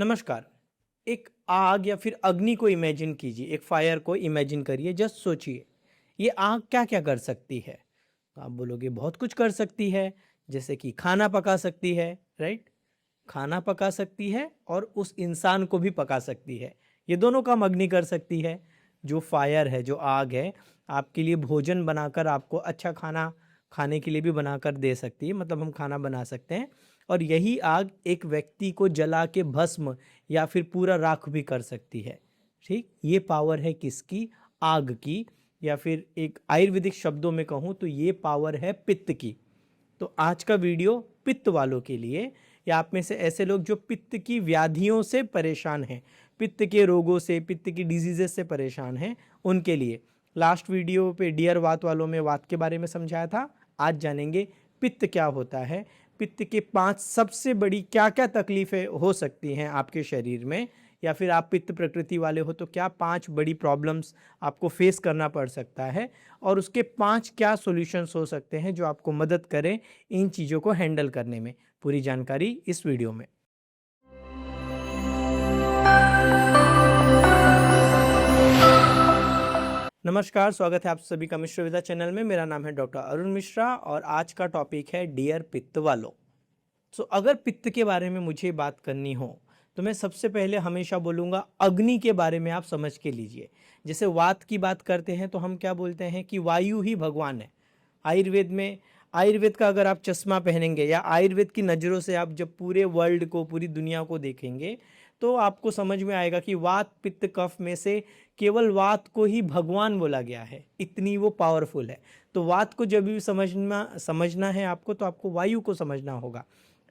नमस्कार। एक आग या फिर अग्नि को इमेजिन कीजिए, एक फायर को इमेजिन करिए, जस्ट सोचिए, ये आग क्या-क्या कर सकती है? तो आप बोलोगे बहुत कुछ कर सकती है, जैसे कि खाना पका सकती है, राइट? खाना पका सकती है और उस इंसान को भी पका सकती है। ये दोनों काम अग्नि कर सकती है। जो फायर है, जो आग है, आपके लिए भोजन बनाकर आपको अच्छा खाना खाने के लिए भी बनाकर दे सकती है, मतलब हम खाना बना सकते हैं। और यही आग एक व्यक्ति को जला के भस्म या फिर पूरा राख भी कर सकती है। ठीक, ये पावर है किसकी? आग की। या फिर एक आयुर्वेदिक शब्दों में कहूँ तो ये पावर है पित्त की। तो आज का वीडियो पित्त वालों के लिए, या आप में से ऐसे लोग जो पित्त की व्याधियों से परेशान हैं, पित्त के रोगों से, पित्त की डिजीजेस से परेशान हैं, उनके लिए। लास्ट वीडियो पे डियर वात वालों में वात के बारे में समझाया था। आज जानेंगे पित्त क्या होता है, पित्त के 5 सबसे बड़ी क्या क्या तकलीफ़ें हो सकती हैं आपके शरीर में, या फिर आप पित्त प्रकृति वाले हो तो क्या 5 बड़ी प्रॉब्लम्स आपको फेस करना पड़ सकता है, और उसके 5 क्या सॉल्यूशंस हो सकते हैं जो आपको मदद करें इन चीज़ों को हैंडल करने में। पूरी जानकारी इस वीडियो में। नमस्कार, स्वागत है आप सभी का मिश्र विद्या चैनल में। मेरा नाम है डॉक्टर अरुण मिश्रा और आज का टॉपिक है डियर पित्त वालों। अगर पित्त के बारे में मुझे बात करनी हो तो मैं सबसे पहले हमेशा बोलूँगा अग्नि के बारे में आप समझ के लीजिए। जैसे वात की बात करते हैं तो हम क्या बोलते हैं कि वायु ही भगवान है। आयुर्वेद में, आयुर्वेद का अगर आप चश्मा पहनेंगे या आयुर्वेद की नज़रों से आप जब पूरे वर्ल्ड को, पूरी दुनिया को देखेंगे तो आपको समझ में आएगा कि वात पित्त कफ में से केवल वात को ही भगवान बोला गया है, इतनी वो पावरफुल है। तो वात को जब भी समझना है आपको, तो आपको वायु को समझना होगा।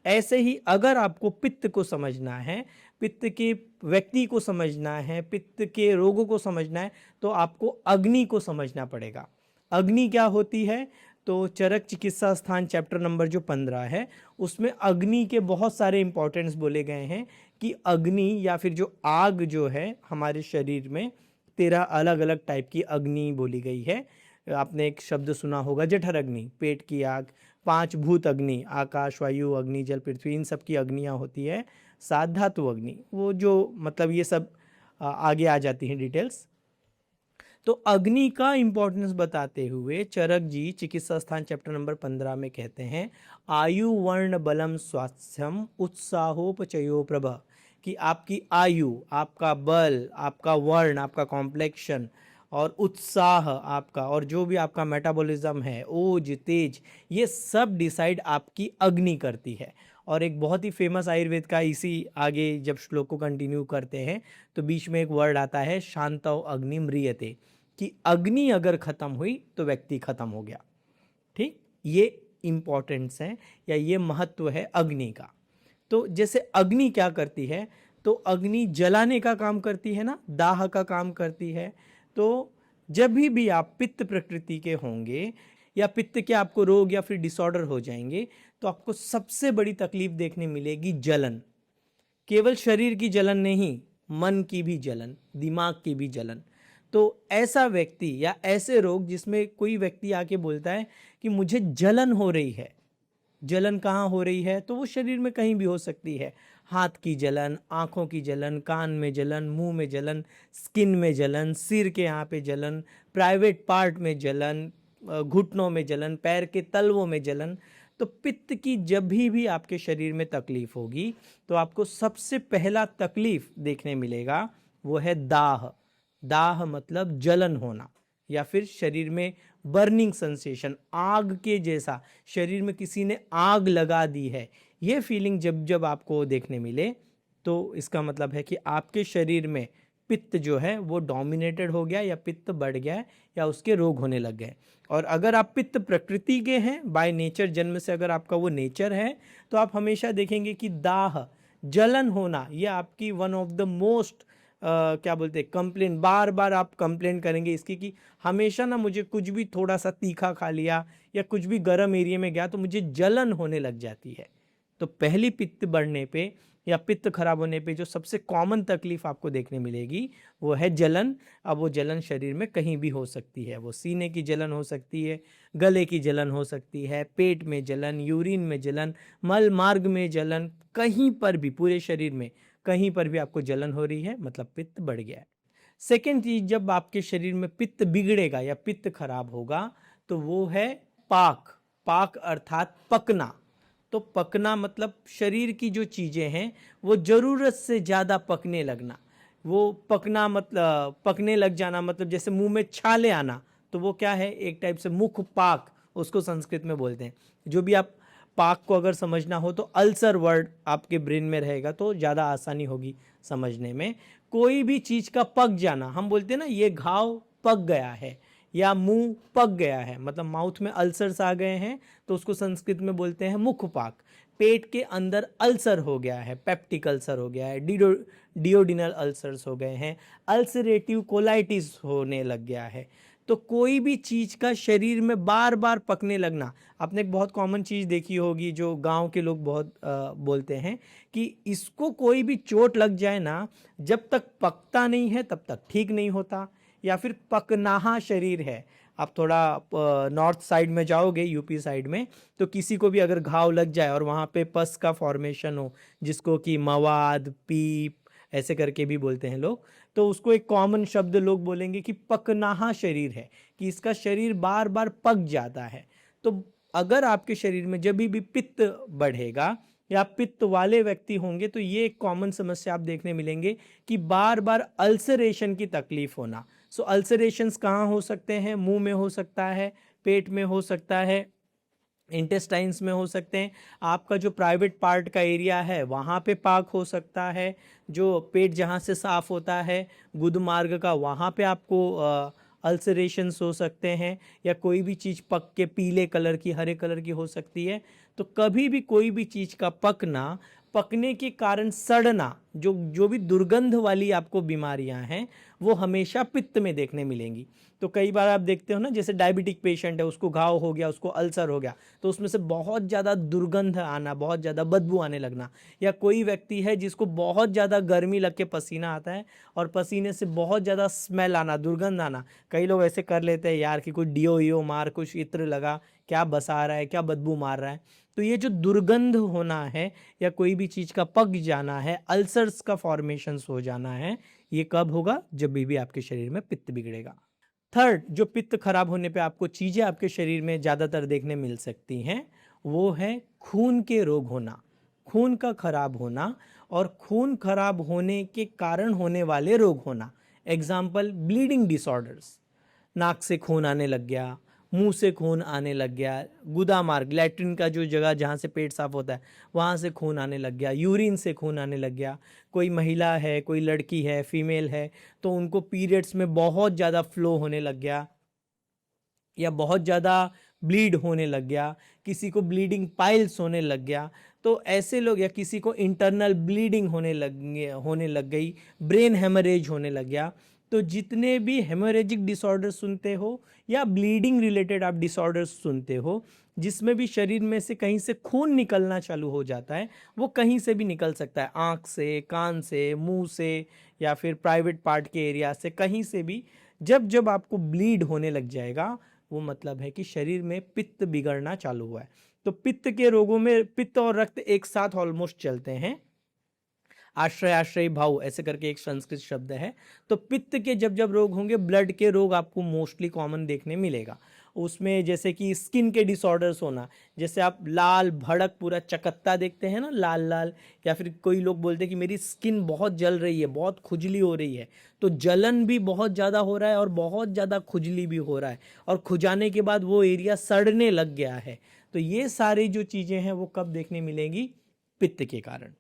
ऐसे ही अगर आपको पित्त को समझना है, पित्त के व्यक्ति को समझना है, पित्त के रोगों को समझना है, तो आपको अग्नि को समझना पड़ेगा। अग्नि क्या होती है? तो चरक चिकित्सा स्थान चैप्टर नंबर जो 15 है, उसमें अग्नि के बहुत सारे इंपॉर्टेंस बोले गए हैं कि अग्नि या फिर जो आग जो है हमारे शरीर में 13 अलग अलग टाइप की अग्नि बोली गई है। आपने एक शब्द सुना होगा जठर अग्नि, पेट की आग। 5 भूत अग्नि, आकाश वायु अग्नि जल पृथ्वी, इन सब की अग्नियाँ होती है। 7 धातु अग्नि, वो जो मतलब ये सब आगे आ जाती हैं डिटेल्स। तो अग्नि का इंपॉर्टेंस बताते हुए चरक जी चिकित्सा स्थान चैप्टर नंबर 15 में कहते हैं, आयु वर्ण बलम स्वास्थ्यम उत्साहोपचयो प्रभ, कि आपकी आयु, आपका बल, आपका वर्ण, आपका कॉम्प्लेक्शन और उत्साह आपका, और जो भी आपका मेटाबॉलिज्म है, ओज तेज, ये सब डिसाइड आपकी अग्नि करती है। और एक बहुत ही फेमस आयुर्वेद का, इसी आगे जब श्लोक को कंटिन्यू करते हैं तो बीच में एक वर्ड आता है शांतौ अग्नि म्रियते, कि अग्नि अगर खत्म हुई तो व्यक्ति खत्म हो गया। ठीक, ये इंपॉर्टेंस है या ये महत्व है अग्नि का। तो जैसे अग्नि क्या करती है, तो अग्नि जलाने का काम करती है ना, दाह का काम करती है। तो जब भी आप पित्त प्रकृति के होंगे या पित्त के आपको रोग या फिर डिसऑर्डर हो जाएंगे, तो आपको सबसे बड़ी तकलीफ देखने मिलेगी जलन। केवल शरीर की जलन नहीं, मन की भी जलन, दिमाग की भी जलन। तो ऐसा व्यक्ति या ऐसे रोग जिसमें कोई व्यक्ति आके बोलता है कि मुझे जलन हो रही है, जलन कहाँ हो रही है, तो वो शरीर में कहीं भी हो सकती है। हाथ की जलन, आँखों की जलन, कान में जलन, मुंह में जलन, स्किन में जलन, सिर के यहाँ पे जलन, प्राइवेट पार्ट में जलन, घुटनों में जलन, पैर के तलवों में जलन। तो पित्त की जब भी आपके शरीर में तकलीफ होगी तो आपको सबसे पहला तकलीफ देखने मिलेगा वो है दाह। दाह मतलब जलन होना, या फिर शरीर में बर्निंग सेंसेशन, आग के जैसा, शरीर में किसी ने आग लगा दी है, ये फीलिंग जब जब आपको देखने मिले तो इसका मतलब है कि आपके शरीर में पित्त जो है वो डोमिनेटेड हो गया, या पित्त बढ़ गया है, या उसके रोग होने लग गए। और अगर आप पित्त प्रकृति के हैं, बाय नेचर, जन्म से अगर आपका वो नेचर है, तो आप हमेशा देखेंगे कि दाह, जलन होना, ये आपकी वन ऑफ द मोस्ट क्या बोलते हैं कंप्लेन, बार बार आप कंप्लेन करेंगे इसकी कि हमेशा ना मुझे कुछ भी थोड़ा सा तीखा खा लिया या कुछ भी गर्म एरिया में गया तो मुझे जलन होने लग जाती है। तो पहली पित्त बढ़ने पे या पित्त खराब होने पे जो सबसे कॉमन तकलीफ आपको देखने मिलेगी वो है जलन। अब वो जलन शरीर में कहीं भी हो सकती है, वो सीने की जलन हो सकती है, गले की जलन हो सकती है, पेट में जलन, यूरिन में जलन, मल मार्ग में जलन, कहीं पर भी पूरे शरीर में कहीं पर भी आपको जलन हो रही है, मतलब पित्त बढ़ गया है। सेकेंड चीज, जब आपके शरीर में पित्त बिगड़ेगा या पित्त खराब होगा तो वो है पाक। पाक अर्थात पकना। तो पकना मतलब शरीर की जो चीजें हैं वो जरूरत से ज्यादा पकने लगना। वो पकना मतलब पकने लग जाना, मतलब जैसे मुंह में छाले आना, तो वो क्या है, एक टाइप से मुख पाक उसको संस्कृत में बोलते हैं। जो भी आप पाक को अगर समझना हो तो अल्सर वर्ड आपके ब्रेन में रहेगा तो ज़्यादा आसानी होगी समझने में। कोई भी चीज़ का पक जाना, हम बोलते हैं ना ये घाव पक गया है या मुंह पक गया है, मतलब माउथ में अल्सर्स आ गए हैं, तो उसको संस्कृत में बोलते हैं मुखपाक। पेट के अंदर अल्सर हो गया है, पेप्टिक अल्सर हो गया है, डिओडिनल अल्सर्स हो गए हैं, अल्सरेटिव कोलाइटिस होने लग गया है। तो कोई भी चीज़ का शरीर में बार बार पकने लगना, आपने एक बहुत कॉमन चीज़ देखी होगी जो गांव के लोग बहुत बोलते हैं कि इसको कोई भी चोट लग जाए ना, जब तक पकता नहीं है तब तक ठीक नहीं होता, या फिर पकनाहा शरीर है। आप थोड़ा नॉर्थ साइड में जाओगे, यूपी साइड में, तो किसी को भी अगर घाव लग जाए और वहाँ पे पस का फॉर्मेशन हो, जिसको कि मवाद पीप ऐसे करके भी बोलते हैं लोग, तो उसको एक कॉमन शब्द लोग बोलेंगे कि पकनाहा शरीर है, कि इसका शरीर बार बार पक जाता है। तो अगर आपके शरीर में जब भी पित्त बढ़ेगा या पित्त वाले व्यक्ति होंगे तो ये एक कॉमन समस्या आप देखने मिलेंगे कि बार बार अल्सरेशन की तकलीफ होना। सो अल्सरेशंस कहाँ हो सकते हैं, मुंह में हो सकता है, पेट में हो सकता है, इंटेस्टाइन्स में हो सकते हैं, आपका जो प्राइवेट पार्ट का एरिया है वहाँ पे पाक हो सकता है, जो पेट जहाँ से साफ होता है गुदमार्ग का वहाँ पे आपको अल्सरेशंस हो सकते हैं, या कोई भी चीज़ पक के पीले कलर की हरे कलर की हो सकती है। तो कभी भी कोई भी चीज़ का पकना, पकने के कारण सड़ना, जो जो भी दुर्गंध वाली आपको बीमारियां हैं वो हमेशा पित्त में देखने मिलेंगी। तो कई बार आप देखते हो ना, जैसे डायबिटिक पेशेंट है, उसको घाव हो गया, उसको अल्सर हो गया, तो उसमें से बहुत ज़्यादा दुर्गंध आना, बहुत ज़्यादा बदबू आने लगना। या कोई व्यक्ति है जिसको बहुत ज़्यादा गर्मी लग के पसीना आता है और पसीने से बहुत ज़्यादा स्मेल आना, दुर्गंध आना। कई लोग ऐसे कर लेते हैं यार कि कुछ डिओ मार, कुछ इत्र लगा, क्या बसा रहा है, क्या बदबू मार रहा है। तो ये जो दुर्गंध होना है या कोई भी चीज़ का पक जाना है, अल्सर्स का फॉर्मेशंस हो जाना है, ये कब होगा, जब भी आपके शरीर में पित्त बिगड़ेगा। थर्ड, जो पित्त खराब होने पे आपको चीज़ें आपके शरीर में ज़्यादातर देखने मिल सकती हैं, वो है खून के रोग होना, खून का खराब होना और खून खराब होने के कारण होने वाले रोग होना। एग्जाम्पल, ब्लीडिंग डिसऑर्डर्स, नाक से खून आने लग गया, मुंह से खून आने लग गया, गुदा मार्ग, लैट्रिन का जो जगह जहाँ से पेट साफ होता है वहाँ से खून आने लग गया, यूरिन से खून आने लग गया। कोई महिला है, कोई लड़की है, फीमेल है, तो उनको पीरियड्स में बहुत ज़्यादा फ्लो होने लग गया या बहुत ज़्यादा ब्लीड होने लग गया, किसी को ब्लीडिंग पाइल्स होने लग गया। तो ऐसे लोग, या किसी को इंटरनल ब्लीडिंग होने लग गई, ब्रेन हेमरेज होने लग गया। तो जितने भी हेमोरेजिक डिसऑर्डर सुनते हो या ब्लीडिंग रिलेटेड आप डिसऑर्डर्स सुनते हो, जिसमें भी शरीर में से कहीं से खून निकलना चालू हो जाता है, वो कहीं से भी निकल सकता है, आँख से, कान से, मुंह से, या फिर प्राइवेट पार्ट के एरिया से, कहीं से भी। जब जब आपको ब्लीड होने लग जाएगा, वो मतलब है कि शरीर में पित्त बिगड़ना चालू हुआ है। तो पित्त के रोगों में पित्त और रक्त एक साथ ऑलमोस्ट चलते हैं। आश्रय आश्रय भाव ऐसे करके एक संस्कृत शब्द है। तो पित्त के जब जब रोग होंगे, ब्लड के रोग आपको मोस्टली कॉमन देखने मिलेगा। उसमें जैसे कि स्किन के डिसऑर्डर्स होना, जैसे आप लाल भड़क पूरा चकत्ता देखते हैं ना, लाल लाल, या फिर कोई लोग बोलते हैं कि मेरी स्किन बहुत जल रही है, बहुत खुजली हो रही है। तो जलन भी बहुत ज़्यादा हो रहा है और बहुत ज़्यादा खुजली भी हो रहा है, और खुजाने के बाद वो एरिया सड़ने लग गया है। तो ये सारी जो चीज़ें हैं वो कब देखने मिलेंगी, पित्त के कारण।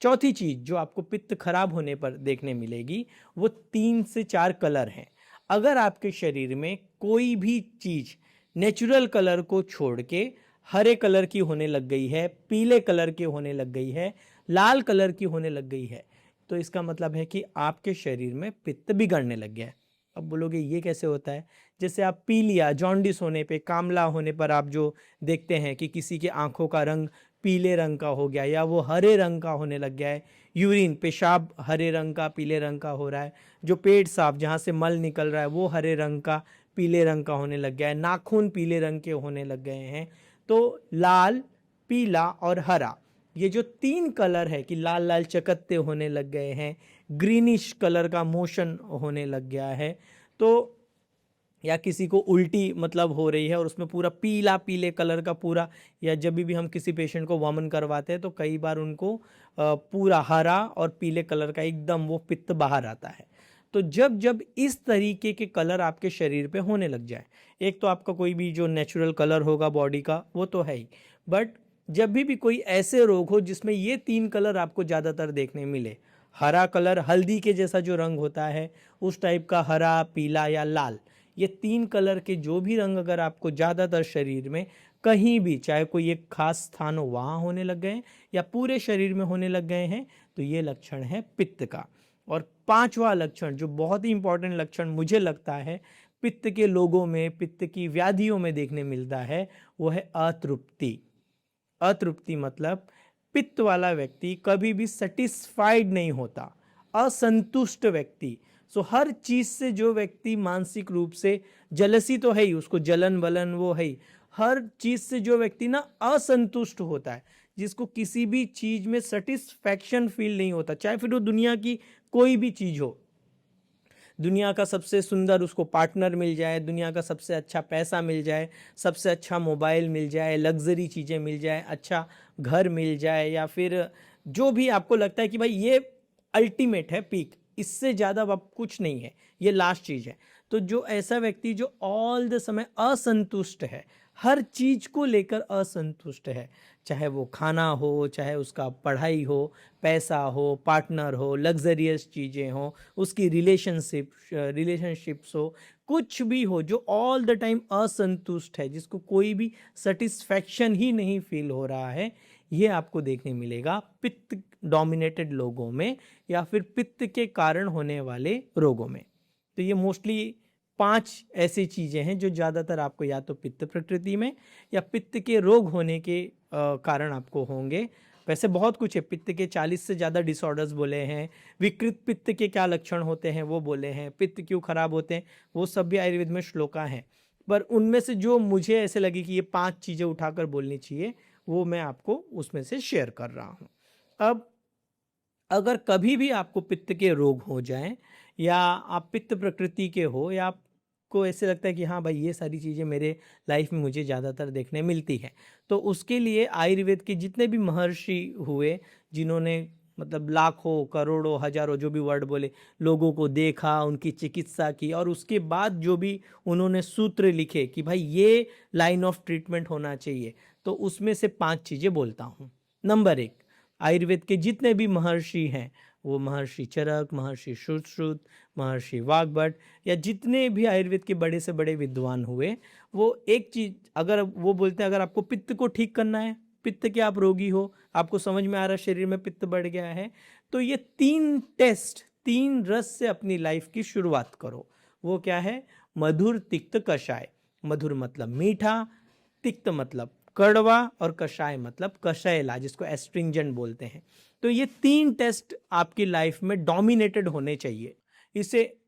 चौथी चीज जो आपको पित्त खराब होने पर देखने मिलेगी, वो 3 से 4 कलर हैं। अगर आपके शरीर में कोई भी चीज नेचुरल कलर को छोड़ के हरे कलर की होने लग गई है, पीले कलर की होने लग गई है, लाल कलर की होने लग गई है, तो इसका मतलब है कि आपके शरीर में पित्त बिगड़ने लग गया है। अब बोलोगे ये कैसे होता है? जैसे आप पीलिया, जॉन्डिस होने पे, कामला होने पर आप जो देखते हैं कि किसी के आंखों का रंग पीले रंग का हो गया या वो हरे रंग का होने लग गया है, यूरिन, पेशाब हरे रंग का, पीले रंग का हो रहा है, जो पेट साफ जहाँ से मल निकल रहा है वो हरे रंग का, पीले रंग का होने लग गया है, नाखून पीले रंग के होने लग गए हैं। तो लाल, पीला और हरा, ये जो 3 कलर है कि लाल लाल चकत्ते होने लग गए हैं, ग्रीनिश कलर का मोशन होने लग गया है, तो या किसी को उल्टी मतलब हो रही है और उसमें पूरा पीला पीले कलर का पूरा, या जब भी हम किसी पेशेंट को वमन करवाते हैं तो कई बार उनको पूरा हरा और पीले कलर का एकदम वो पित्त बाहर आता है। तो जब जब इस तरीके के कलर आपके शरीर पे होने लग जाए, एक तो आपका कोई भी जो नेचुरल कलर होगा बॉडी का वो तो है ही, बट जब भी कोई ऐसे रोग हो जिसमें ये 3 कलर आपको ज़्यादातर देखने मिले, हरा कलर हल्दी के जैसा जो रंग होता है उस टाइप का हरा, पीला या लाल, ये 3 कलर के जो भी रंग अगर आपको ज़्यादातर शरीर में कहीं भी, चाहे कोई एक खास स्थान हो वहाँ होने लग गए या पूरे शरीर में होने लग गए हैं, तो ये लक्षण है पित्त का। और 5वां लक्षण जो बहुत ही इंपॉर्टेंट लक्षण मुझे लगता है पित्त के लोगों में, पित्त की व्याधियों में देखने मिलता है, वो है अतृप्ति। अतृप्ति मतलब पित्त वाला व्यक्ति कभी भी सेटिस्फाइड नहीं होता, असंतुष्ट व्यक्ति। सो हर चीज से जो व्यक्ति मानसिक रूप से, जलसी तो है ही, उसको जलन बलन वो है ही, हर चीज से जो व्यक्ति ना असंतुष्ट होता है, जिसको किसी भी चीज में सेटिस्फैक्शन फील नहीं होता, चाहे फिर वो दुनिया की कोई भी चीज हो, दुनिया का सबसे सुंदर उसको पार्टनर मिल जाए, दुनिया का सबसे अच्छा पैसा मिल जाए, सबसे अच्छा मोबाइल मिल जाए, लग्जरी चीज़ें मिल जाए, अच्छा घर मिल जाए, या फिर जो भी आपको लगता है कि भाई ये अल्टीमेट है, पीक, इससे ज़्यादा अब कुछ नहीं है, ये लास्ट चीज़ है। तो जो ऐसा व्यक्ति जो ऑल द समय असंतुष्ट है, हर चीज को लेकर असंतुष्ट है, चाहे वो खाना हो, चाहे उसका पढ़ाई हो, पैसा हो, पार्टनर हो, लग्जरियस चीज़ें हो, उसकी रिलेशनशिप्स हो, कुछ भी हो, जो ऑल द टाइम असंतुष्ट है, जिसको कोई भी सेटिस्फैक्शन ही नहीं फील हो रहा है, ये आपको देखने मिलेगा पित्त डोमिनेटेड लोगों में या फिर पित्त के कारण होने वाले रोगों में। तो ये मोस्टली 5 ऐसी चीज़ें हैं जो ज़्यादातर आपको या तो पित्त प्रकृति में या पित्त के रोग होने के कारण आपको होंगे। वैसे बहुत कुछ है, पित्त के 40 से ज़्यादा डिसऑर्डर्स बोले हैं, विकृत पित्त के क्या लक्षण होते हैं वो बोले हैं, पित्त क्यों खराब होते हैं वो सब भी आयुर्वेद में श्लोका हैं, पर उनमें से जो मुझे ऐसे लगी कि ये 5 चीज़ें उठाकर बोलनी चाहिए वो मैं आपको उसमें से शेयर कर रहा हूँ। अब अगर कभी भी आपको पित्त के रोग हो जाएं, या आप पित्त प्रकृति के हो, या आपको ऐसे लगता है कि हाँ भाई ये सारी चीज़ें मेरे लाइफ में मुझे ज़्यादातर देखने मिलती है, तो उसके लिए आयुर्वेद के जितने भी महर्षि हुए, जिन्होंने मतलब लाखों करोड़ों हजारों जो भी वर्ड बोले, लोगों को देखा, उनकी चिकित्सा की, और उसके बाद जो भी उन्होंने सूत्र लिखे कि भाई ये लाइन ऑफ ट्रीटमेंट होना चाहिए, तो उसमें से 5 चीज़ें बोलता हूँ। नंबर 1, आयुर्वेद के जितने भी महर्षि हैं, वो महर्षि चरक, महर्षि सुश्रुत, महर्षि वाग्भट, या जितने भी आयुर्वेद के बड़े से बड़े विद्वान हुए, वो एक चीज़ अगर वो बोलते हैं, अगर आपको पित्त को ठीक करना है, पित्त के आप रोगी हो, आपको समझ में आ रहा है शरीर में पित्त बढ़ गया है, तो ये 3 टेस्ट, 3 रस से अपनी लाइफ की शुरुआत करो। वो क्या है? मधुर, तिक्त, कषाय। मधुर मतलब मीठा, तिक्त मतलब कड़वा, और कषाय मतलब कषैला, जिसको एस्ट्रिंजेंट बोलते हैं। तो ये 3 टेस्ट आपकी लाइफ में डोमिनेटेड होने चाहिए।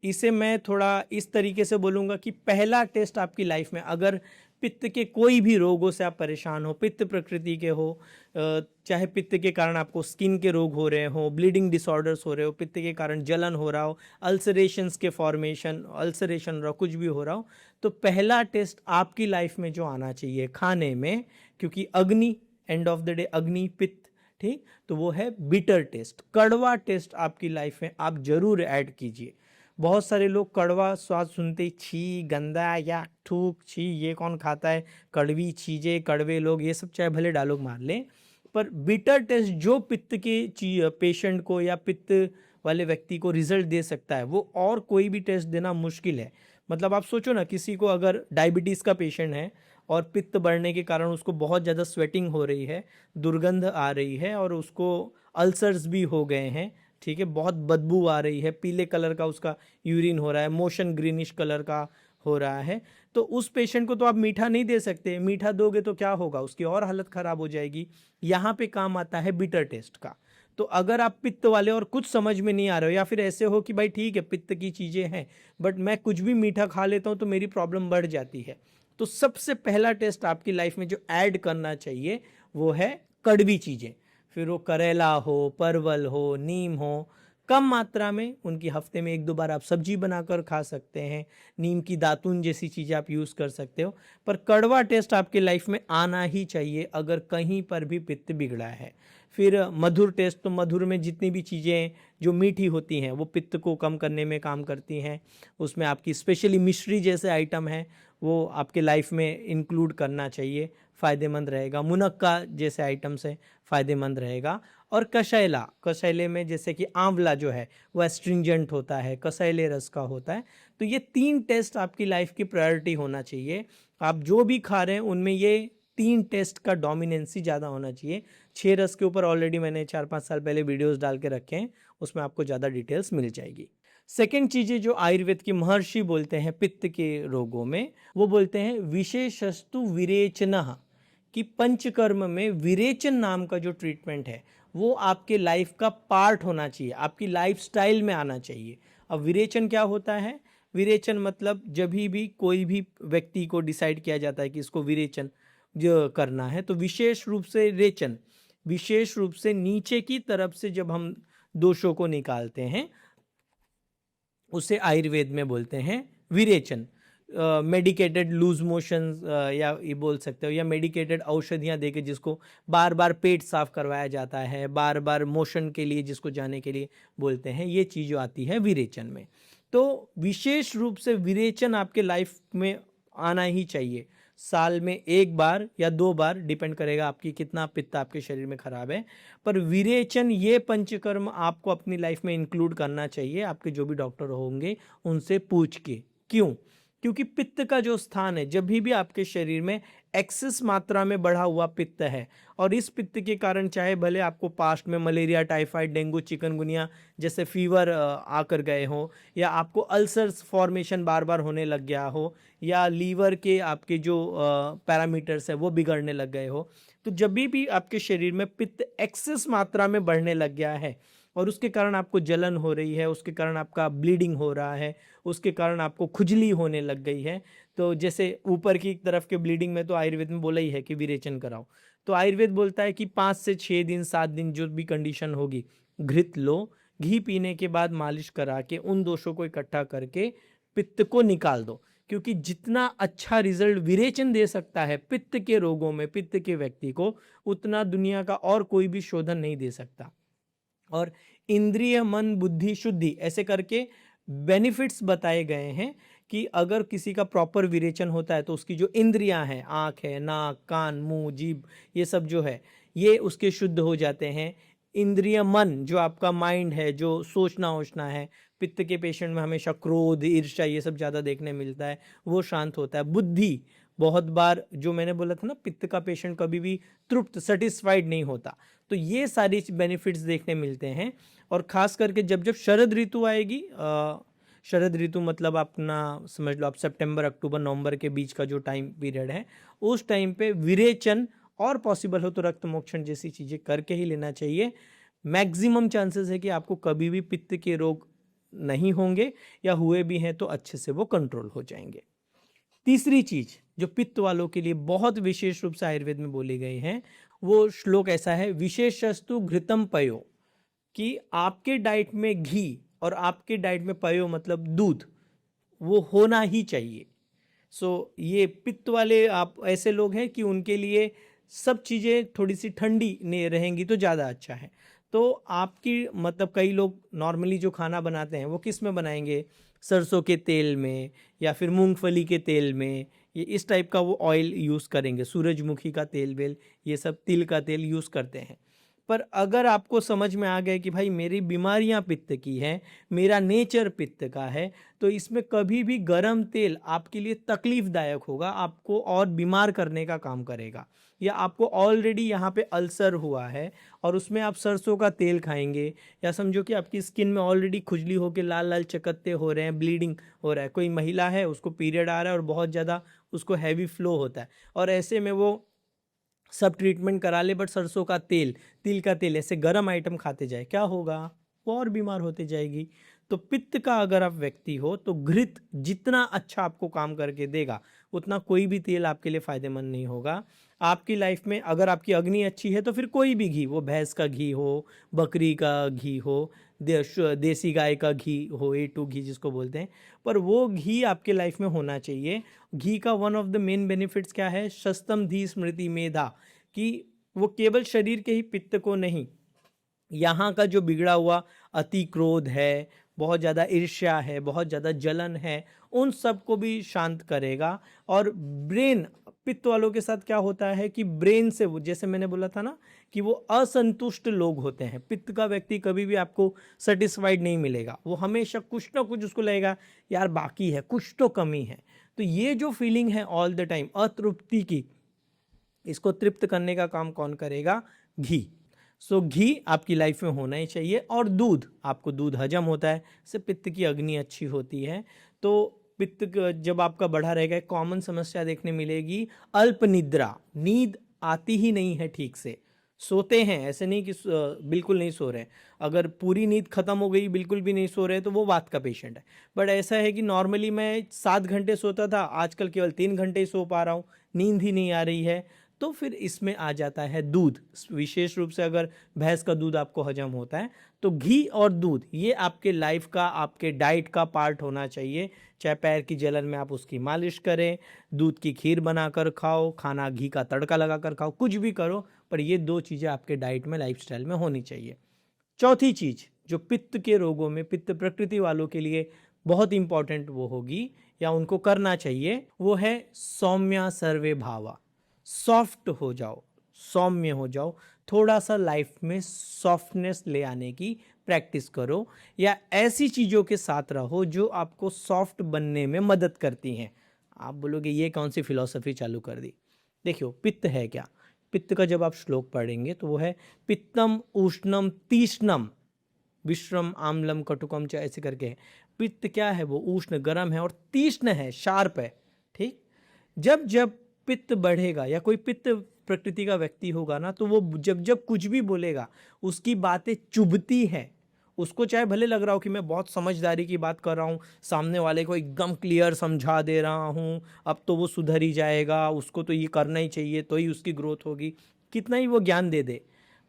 इसे मैं थोड़ा इस तरीके से बोलूँगा कि पहला टेस्ट आपकी लाइफ में, अगर पित्त के कोई भी रोगों से आप परेशान हो, पित्त प्रकृति के हो, चाहे पित्त के कारण आपको स्किन के रोग हो रहे हो, ब्लीडिंग डिसऑर्डर्स हो रहे हो, पित्त के कारण जलन हो रहा हो, अल्सरेशंस के फॉर्मेशन, अल्सरेशन रहा, कुछ भी हो रहा हो, तो पहला टेस्ट आपकी लाइफ में जो आना चाहिए खाने में, क्योंकि अग्नि, एंड ऑफ द डे अग्नि पित्त, ठीक, तो वो है बिटर टेस्ट, कड़वा टेस्ट आपकी लाइफ में आप जरूर ऐड कीजिए। बहुत सारे लोग कड़वा स्वाद सुनते ही छी, गंदा, या थूक, छी, ये कौन खाता है, कड़वी चीज़ें, कड़वे लोग, ये सब चाहे भले डायलॉग मार लें, पर बिटर टेस्ट जो पित्त के पेशेंट को या पित्त वाले व्यक्ति को रिजल्ट दे सकता है, वो और कोई भी टेस्ट देना मुश्किल है। मतलब आप सोचो ना, किसी को अगर डायबिटीज़ का पेशेंट है और पित्त बढ़ने के कारण उसको बहुत ज़्यादा स्वेटिंग हो रही है, दुर्गंध आ रही है, और उसको अल्सर्स भी हो गए हैं, ठीक है, बहुत बदबू आ रही है, पीले कलर का उसका यूरिन हो रहा है, मोशन ग्रीनिश कलर का हो रहा है, तो उस पेशेंट को तो आप मीठा नहीं दे सकते। मीठा दोगे तो क्या होगा, उसकी और हालत ख़राब हो जाएगी। यहाँ पे काम आता है बिटर टेस्ट का। तो अगर आप पित्त वाले और कुछ समझ में नहीं आ रहे हो, या फिर ऐसे हो कि भाई ठीक है पित्त की चीज़ें हैं बट मैं कुछ भी मीठा खा लेता हूँ तो मेरी प्रॉब्लम बढ़ जाती है, तो सबसे पहला टेस्ट आपकी लाइफ में जो ऐड करना चाहिए वो है कड़वी चीज़ें। फिर वो करेला हो, परवल हो, नीम हो, कम मात्रा में उनकी हफ्ते में 1-2 बार आप सब्जी बनाकर खा सकते हैं। नीम की दातुन जैसी चीज़ें आप यूज़ कर सकते हो। पर कड़वा टेस्ट आपकी लाइफ में आना ही चाहिए अगर कहीं पर भी पित्त बिगड़ा है। फिर मधुर टेस्ट, तो मधुर में जितनी भी चीज़ें जो मीठी होती हैं वो पित्त को कम करने में काम करती हैं। उसमें आपकी स्पेशली मिश्री जैसे आइटम हैं वो आपके लाइफ में इंक्लूड करना चाहिए, फ़ायदेमंद रहेगा। मुनक्का जैसे आइटम्स है, फ़ायदेमंद रहेगा। और कशैला, कशैले में जैसे कि आंवला जो है वो एस्ट्रिंजेंट होता है, कसैले रस का होता है। तो ये 3 टेस्ट आपकी लाइफ की प्रायोरिटी होना चाहिए। आप जो भी खा रहे हैं उनमें ये 3 टेस्ट का डोमिनेंसी ज़्यादा होना चाहिए। 6 रस के ऊपर ऑलरेडी मैंने 4-5 साल पहले वीडियोस डाल के रखे हैं, उसमें आपको ज़्यादा डिटेल्स मिल जाएगी। सेकंड चीज़ें जो आयुर्वेद के महर्षि बोलते हैं पित्त के रोगों में, वो बोलते हैं विशेषस्तु विरेचनः, कि पंचकर्म में विरेचन नाम का जो ट्रीटमेंट है वो आपके लाइफ का पार्ट होना चाहिए, आपकी लाइफस्टाइल में आना चाहिए। अब विरेचन क्या होता है? विरेचन मतलब जब भी कोई भी व्यक्ति को डिसाइड किया जाता है कि इसको विरेचन जो करना है, तो विशेष रूप से रेचन, विशेष रूप से नीचे की तरफ से जब हम दोषों को निकालते हैं उसे आयुर्वेद में बोलते हैं विरेचन। मेडिकेटेड लूज मोशंस या ये बोल सकते हो, या मेडिकेटेड औषधियाँ देके जिसको बार बार पेट साफ करवाया जाता है, बार बार मोशन के लिए जिसको जाने के लिए बोलते हैं, ये चीज़ जो आती है विरेचन में। तो विशेष रूप से विरेचन आपके लाइफ में आना ही चाहिए। साल में 1 बार या 2 बार, डिपेंड करेगा आपकी कितना पित्त आपके शरीर में खराब है, पर विरेचन ये पंचकर्म आपको अपनी लाइफ में इंक्लूड करना चाहिए। आपके जो भी डॉक्टर होंगे उनसे पूछ के। क्यों? क्योंकि पित्त का जो स्थान है, जब भी आपके शरीर में एक्सेस मात्रा में बढ़ा हुआ पित्त है, और इस पित्त के कारण चाहे भले आपको पास्ट में मलेरिया, टाइफाइड, डेंगू, चिकनगुनिया जैसे फीवर आकर गए हो, या आपको अल्सर्स फॉर्मेशन बार बार होने लग गया हो, या लीवर के आपके जो पैरामीटर्स है वो बिगड़ने लग गए हो, तो जब भी आपके शरीर में पित्त एक्सेस मात्रा में बढ़ने लग गया है और उसके कारण आपको जलन हो रही है, उसके कारण आपका ब्लीडिंग हो रहा है, उसके कारण आपको खुजली होने लग गई है, तो जैसे ऊपर की तरफ के ब्लीडिंग में तो आयुर्वेद में बोला ही है कि विरेचन कराओ। तो आयुर्वेद बोलता है कि 5 से 6 दिन 7 दिन जो भी कंडीशन होगी, घृत लो, घी पीने के बाद मालिश करा के उन दोषों को इकट्ठा करके पित्त को निकाल दो। क्योंकि जितना अच्छा रिजल्ट विरेचन दे सकता है पित्त के रोगों में, पित्त के व्यक्ति को, उतना दुनिया का और कोई भी शोधन नहीं दे सकता। और इंद्रिय, मन, बुद्धि, शुद्धि ऐसे करके बेनिफिट्स बताए गए हैं कि अगर किसी का प्रॉपर विरेचन होता है तो उसकी जो इंद्रियां हैं, आँख है, नाक, कान, मुंह, जीभ, ये सब जो है ये उसके शुद्ध हो जाते हैं। इंद्रिय मन, जो आपका माइंड है, जो सोचना ओचना है, पित्त के पेशेंट में हमेशा क्रोध, ईर्ष्या ये सब ज़्यादा देखने मिलता है, वो शांत होता है। बुद्धि, बहुत बार जो मैंने बोला था ना, पित्त का पेशेंट कभी भी तृप्त, सेटिस्फाइड नहीं होता, तो ये सारी बेनिफिट्स देखने मिलते हैं। और ख़ास करके जब जब शरद ऋतु आएगी, शरद ऋतु मतलब अपना समझ लो आप सितंबर, अक्टूबर, नवंबर के बीच का जो टाइम पीरियड है, उस टाइम पे विरेचन और पॉसिबल हो तो रक्त मोक्षण जैसी चीज़ें करके ही लेना चाहिए। मैक्सिमम चांसेस है कि आपको कभी भी पित्त के रोग नहीं होंगे, या हुए भी हैं तो अच्छे से वो कंट्रोल हो जाएंगे। तीसरी चीज जो पित्त वालों के लिए बहुत विशेष रूप से आयुर्वेद में बोली गई है, वो श्लोक ऐसा है, विशेषस्तु घृतम पयो, कि आपके डाइट में घी और आपके डाइट में पयो मतलब दूध, वो होना ही चाहिए। ये पित्त वाले आप ऐसे लोग हैं कि उनके लिए सब चीज़ें थोड़ी सी ठंडी नहीं रहेंगी तो ज़्यादा अच्छा है। तो आपकी मतलब कई लोग नॉर्मली जो खाना बनाते हैं वो किस में बनाएंगे? सरसों के तेल में, या फिर मूंगफली के तेल में, ये इस टाइप का वो ऑयल यूज़ करेंगे। सूरजमुखी का तेल वेल, ये सब तिल का तेल यूज़ करते हैं। पर अगर आपको समझ में आ गया कि भाई मेरी बीमारियां पित्त की हैं, मेरा नेचर पित्त का है, तो इसमें कभी भी गरम तेल आपके लिए तकलीफदायक होगा, आपको और बीमार करने का काम करेगा। या आपको ऑलरेडी यहाँ पे अल्सर हुआ है और उसमें आप सरसों का तेल खाएंगे, या समझो कि आपकी स्किन में ऑलरेडी खुजली होकर लाल लाल चकत्ते हो रहे हैं, ब्लीडिंग हो रहा है, कोई महिला है उसको पीरियड आ रहा है और बहुत ज़्यादा उसको हैवी फ्लो होता है, और ऐसे में वो सब ट्रीटमेंट करा ले बट सरसों का तेल, तिल का तेल, ऐसे गर्म आइटम खाते जाए, क्या होगा? वो और बीमार होते जाएगी। तो पित्त का अगर आप व्यक्ति हो तो घृत जितना अच्छा आपको काम करके देगा उतना कोई भी तेल आपके लिए फायदेमंद नहीं होगा। आपकी लाइफ में अगर आपकी अग्नि अच्छी है तो फिर कोई भी घी, वो भैंस का घी हो, बकरी का घी हो, देसी गाय का घी हो, A2 घी जिसको बोलते हैं, पर वो घी आपके लाइफ में होना चाहिए। घी का one of the main benefits क्या है? शस्तम धी स्मृति मेधा, कि वो केवल शरीर के ही पित्त को नहीं, यहाँ का जो बिगड़ा हुआ अति क्रोध है, बहुत ज़्यादा ईर्ष्या है, बहुत ज़्यादा जलन है, उन सब को भी शांत करेगा। और ब्रेन, पित्त वालों के साथ क्या होता है कि ब्रेन से वो, जैसे मैंने बोला था ना कि वो असंतुष्ट लोग होते हैं। पित्त का व्यक्ति कभी भी आपको सेटिस्फाइड नहीं मिलेगा, वो हमेशा कुछ ना कुछ उसको लगेगा यार बाकी है, कुछ तो कमी है। तो ये जो फीलिंग है ऑल द टाइम अतृप्ति की, इसको तृप्त करने का काम कौन करेगा? घी। सो घी आपकी लाइफ में होना ही चाहिए। और दूध, आपको दूध हजम होता है, इससे पित्त की अग्नि अच्छी होती है। तो पित्त जब आपका बढ़ा रहेगा, एक कॉमन समस्या देखने मिलेगी, अल्प निद्रा, नींद आती ही नहीं है ठीक से। सोते हैं, ऐसे नहीं कि बिल्कुल नहीं सो रहे, अगर पूरी नींद खत्म हो गई, बिल्कुल भी नहीं सो रहे, तो वो बात का पेशेंट है। बट ऐसा है कि नॉर्मली मैं 7 घंटे सोता था, आजकल केवल 3 घंटे ही सो पा रहा हूँ, नींद ही नहीं आ रही है। तो फिर इसमें आ जाता है दूध। विशेष रूप से अगर भैंस का दूध आपको हजम होता है तो घी और दूध ये आपके लाइफ का, आपके डाइट का पार्ट होना चाहिए। चाहे पैर की जलन में आप उसकी मालिश करें, दूध की खीर बनाकर खाओ, खाना घी का तड़का लगाकर खाओ, कुछ भी करो, पर ये 2 चीज़ें आपके डाइट में, लाइफस्टाइल में होनी चाहिए। चौथी चीज़ जो पित्त के रोगों में, पित्त प्रकृति वालों के लिए बहुत इंपॉर्टेंट वो होगी या उनको करना चाहिए, वो है सौम्या सर्वे भावा। सॉफ्ट हो जाओ, सौम्य हो जाओ, थोड़ा सा लाइफ में सॉफ्टनेस ले आने की प्रैक्टिस करो, या ऐसी चीज़ों के साथ रहो जो आपको सॉफ्ट बनने में मदद करती हैं। आप बोलोगे ये कौन सी फिलॉसफी चालू कर दी? देखियो, पित्त है क्या? पित्त का जब आप श्लोक पढ़ेंगे तो वो है पित्तम उष्णम तीक्ष्णम विश्रम आम्लम कटुकम च, ऐसे करके है। पित्त क्या है? वो उष्ण, गर्म है, और तीक्ष्ण है, शार्प है। ठीक, जब जब पित्त बढ़ेगा या कोई पित्त प्रकृति का व्यक्ति होगा ना, तो वो जब जब कुछ भी बोलेगा उसकी बातें चुभती है। उसको चाहे भले लग रहा हो कि मैं बहुत समझदारी की बात कर रहा हूँ, सामने वाले को एकदम क्लियर समझा दे रहा हूँ, अब तो वो सुधर ही जाएगा, उसको तो ये करना ही चाहिए तो ही उसकी ग्रोथ होगी, कितना ही वो ज्ञान दे दे,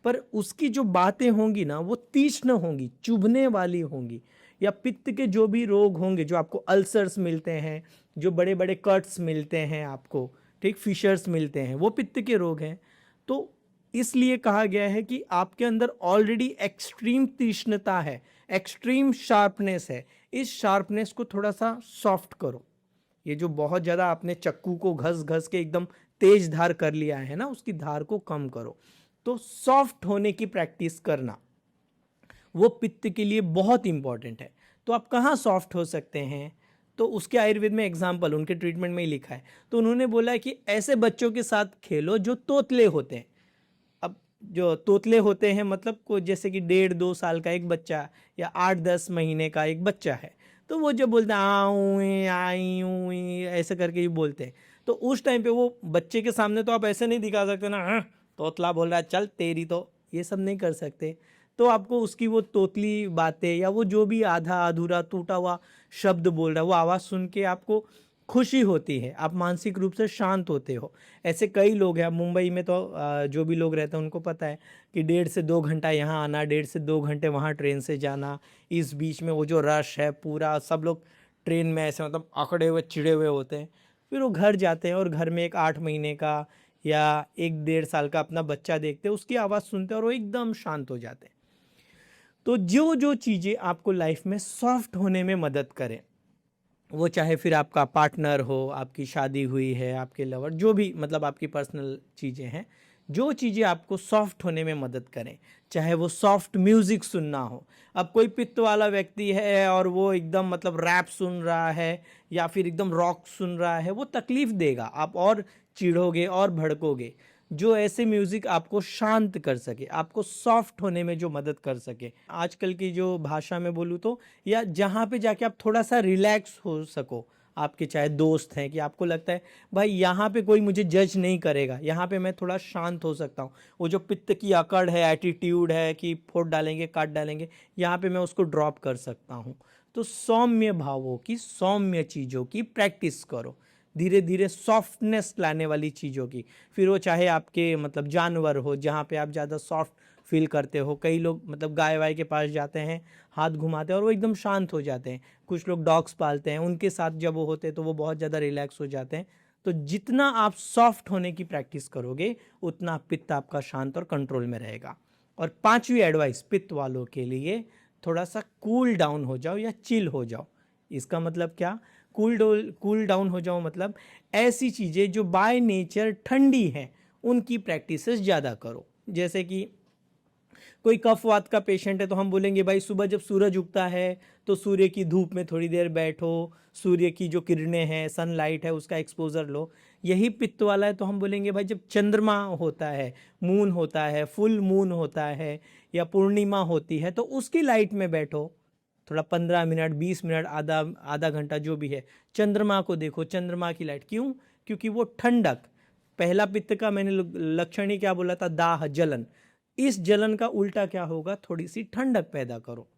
पर उसकी जो बातें होंगी ना वो तीक्ष्ण होंगी, चुभने वाली होंगी। या पित्त के जो भी रोग होंगे, जो आपको अल्सर्स मिलते हैं, जो बड़े बड़े कट्स मिलते हैं आपको, ठीक, फिशर्स मिलते हैं, वो पित्त के रोग हैं। तो इसलिए कहा गया है कि आपके अंदर ऑलरेडी एक्सट्रीम तीक्ष्णता है, एक्सट्रीम शार्पनेस है, इस शार्पनेस को थोड़ा सा सॉफ्ट करो। ये जो बहुत ज़्यादा आपने चक्कू को घस घस के एकदम तेज धार कर लिया है ना, उसकी धार को कम करो। तो सॉफ्ट होने की प्रैक्टिस करना वो पित्त के लिए बहुत इंपॉर्टेंट है। तो आप कहाँ सॉफ्ट हो सकते हैं? तो उसके आयुर्वेद में एग्जाम्पल उनके ट्रीटमेंट में ही लिखा है। तो उन्होंने बोला है कि ऐसे बच्चों के साथ खेलो जो तोतले होते हैं। अब जो तोतले होते हैं मतलब को, जैसे कि 1.5-2 साल का एक बच्चा या 8-10 महीने का एक बच्चा है, तो वो जब बोलते हैं आऊँ आई ऊँ ऐसे करके ही बोलते हैं, तो उस टाइम पे वो बच्चे के सामने तो आप ऐसे नहीं दिखा सकते ना, हाँ तोतला बोल रहा है चल तेरी, तो ये सब नहीं कर सकते। तो आपको उसकी वो तोतली बातें या वो जो भी आधा अधूरा टूटा हुआ शब्द बोल रहा है वो आवाज़ सुन के आपको खुशी होती है, आप मानसिक रूप से शांत होते हो। ऐसे कई लोग हैं, मुंबई में तो जो भी लोग रहते हैं उनको पता है कि 1.5 से 2 घंटा यहाँ आना, 1.5 से 2 घंटे वहाँ ट्रेन से जाना, इस बीच में वो जो रश है पूरा, सब लोग ट्रेन में ऐसे मतलब अकड़े हुए चिड़े हुए होते हैं। फिर वो घर जाते हैं और घर में एक 8 महीने का या 1-1.5 साल का अपना बच्चा देखते हैं, उसकी आवाज़ सुनते हैं और वो एकदम शांत हो जाते हैं। तो जो जो चीज़ें आपको लाइफ में सॉफ्ट होने में मदद करें, वो चाहे फिर आपका पार्टनर हो, आपकी शादी हुई है, आपके लवर, जो भी मतलब आपकी पर्सनल चीज़ें हैं, जो चीज़ें आपको सॉफ्ट होने में मदद करें, चाहे वो सॉफ्ट म्यूज़िक सुनना हो। अब कोई पित्त वाला व्यक्ति है और वो एकदम मतलब रैप सुन रहा है या फिर एकदम रॉक सुन रहा है, वो तकलीफ़ देगा, आप और चिढ़ोगे और भड़कोगे। जो ऐसे म्यूज़िक आपको शांत कर सके, आपको सॉफ्ट होने में जो मदद कर सके, आजकल की जो भाषा में बोलूँ तो, या जहाँ पे जाके आप थोड़ा सा रिलैक्स हो सको, आपके चाहे दोस्त हैं, कि आपको लगता है भाई यहाँ पे कोई मुझे जज नहीं करेगा, यहाँ पे मैं थोड़ा शांत हो सकता हूँ, वो जो पित्त की अकड़ है, एटीट्यूड है कि फोड़ डालेंगे काट डालेंगे, यहाँ पे मैं उसको ड्रॉप कर सकता हूँ। तो सौम्य भावों की, सौम्य चीज़ों की प्रैक्टिस करो, धीरे धीरे सॉफ्टनेस लाने वाली चीज़ों की। फिर वो चाहे आपके मतलब जानवर हो, जहाँ पे आप ज़्यादा सॉफ्ट फील करते हो। कई लोग मतलब गाय वाय के पास जाते हैं, हाथ घुमाते हैं और वो एकदम शांत हो जाते हैं। कुछ लोग डॉग्स पालते हैं, उनके साथ जब वो होते हैं तो वो बहुत ज़्यादा रिलैक्स हो जाते हैं। तो जितना आप सॉफ्ट होने की प्रैक्टिस करोगे, उतना पित्त आपका शांत और कंट्रोल में रहेगा। और पांचवी एडवाइस पित्त वालों के लिए, थोड़ा सा कूल डाउन हो जाओ या चिल हो जाओ। इसका मतलब क्या? कूल डाउन हो जाओ मतलब ऐसी चीज़ें जो बाय नेचर ठंडी हैं उनकी प्रैक्टिसेस ज़्यादा करो। जैसे कि कोई कफ वात का पेशेंट है तो हम बोलेंगे भाई सुबह जब सूरज उगता है तो सूर्य की धूप में थोड़ी देर बैठो, सूर्य की जो किरणें हैं, सनलाइट है, उसका एक्सपोजर लो। यही पित्त वाला है तो हम बोलेंगे भाई जब चंद्रमा होता है, मून होता है, फुल मून होता है या पूर्णिमा होती है तो उसकी लाइट में बैठो, थोड़ा 15 मिनट 20 मिनट आधा आधा घंटा जो भी है, चंद्रमा को देखो, चंद्रमा की लाइट। क्यों? क्योंकि वो ठंडक, पहला पित्त का मैंने लक्षण ही क्या बोला था? दाह, जलन। इस जलन का उल्टा क्या होगा? थोड़ी सी ठंडक पैदा करो।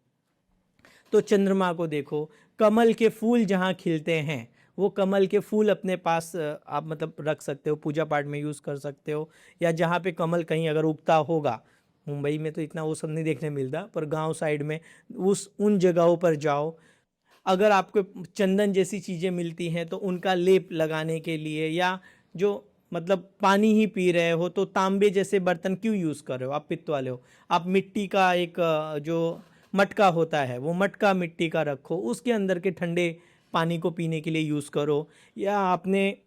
तो चंद्रमा को देखो, कमल के फूल जहाँ खिलते हैं, वो कमल के फूल अपने पास आप मतलब रख सकते हो, पूजा पाठ में यूज़ कर सकते हो। या जहाँ पे कमल कहीं अगर उगता होगा, मुंबई में तो इतना वो सब नहीं देखने मिलता, पर गांव साइड में उन जगहों पर जाओ। अगर आपको चंदन जैसी चीज़ें मिलती हैं तो उनका लेप लगाने के लिए, या जो मतलब पानी ही पी रहे हो तो तांबे जैसे बर्तन क्यों यूज़ कर रहे हो? आप पित्त वाले हो, आप मिट्टी का एक जो मटका होता है वो मटका मिट्टी का रखो, उसके अंदर के ठंडे पानी को पीने के लिए यूज़ करो। या आपने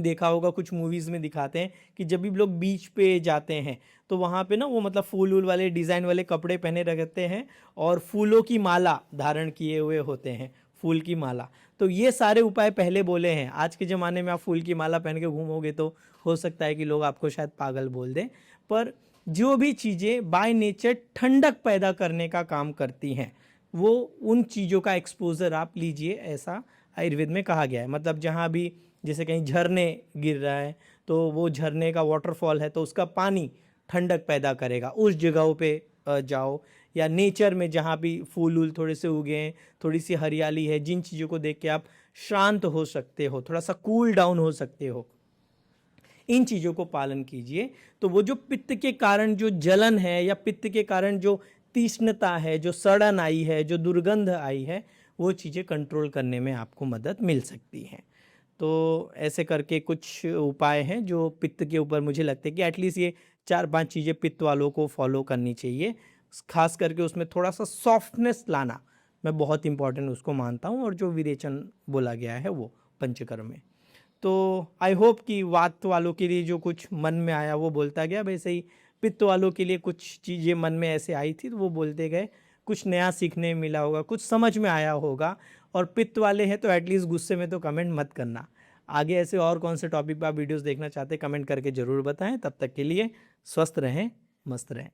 देखा होगा कुछ मूवीज़ में दिखाते हैं कि जब भी लोग बीच पे जाते हैं तो वहाँ पे ना वो मतलब फूल वूल वाले डिज़ाइन वाले कपड़े पहने रहते हैं और फूलों की माला धारण किए हुए होते हैं, फूल की माला। तो ये सारे उपाय पहले बोले हैं। आज के ज़माने में आप फूल की माला पहन के घूमोगे तो हो सकता है कि लोग आपको शायद पागल बोल दें, पर जो भी चीज़ें बाय नेचर ठंडक पैदा करने का काम करती हैं, वो उन चीज़ों का एक्सपोज़र आप लीजिए, ऐसा आयुर्वेद में कहा गया है। मतलब जहाँ भी जैसे कहीं झरने गिर रहा है तो वो झरने का वाटरफॉल है तो उसका पानी ठंडक पैदा करेगा, उस जगहों पे जाओ। या नेचर में जहाँ भी फूल वूल थोड़े से उगे हैं, थोड़ी सी हरियाली है, जिन चीज़ों को देख के आप शांत हो सकते हो, थोड़ा सा कूल डाउन हो सकते हो, इन चीज़ों को पालन कीजिए। तो वो जो पित्त के कारण जो जलन है या पित्त के कारण जो तीक्ष्णता है, जो सड़न आई है, जो दुर्गंध आई है, वो चीज़ें कंट्रोल करने में आपको मदद मिल सकती हैं। तो ऐसे करके कुछ उपाय हैं जो पित्त के ऊपर मुझे लगता है कि एटलीस्ट ये 4-5 चीज़ें पित्त वालों को फॉलो करनी चाहिए। खास करके उसमें थोड़ा सा सॉफ्टनेस लाना मैं बहुत इंपॉर्टेंट उसको मानता हूँ, और जो विरेचन बोला गया है वो पंचकर्म में। तो आई होप कि वात वालों के लिए जो कुछ मन में आया वो बोलता गया, वैसे ही पित्त वालों के लिए कुछ चीज़ें मन में ऐसे आई थी तो वो बोलते गए। कुछ नया सीखने मिला होगा, कुछ समझ में आया होगा। और पित्त वाले हैं तो एटलीस्ट गुस्से में तो कमेंट मत करना। आगे ऐसे और कौन से टॉपिक पर आप वीडियोस देखना चाहते हैं कमेंट करके ज़रूर बताएं। तब तक के लिए स्वस्थ रहें, मस्त रहें।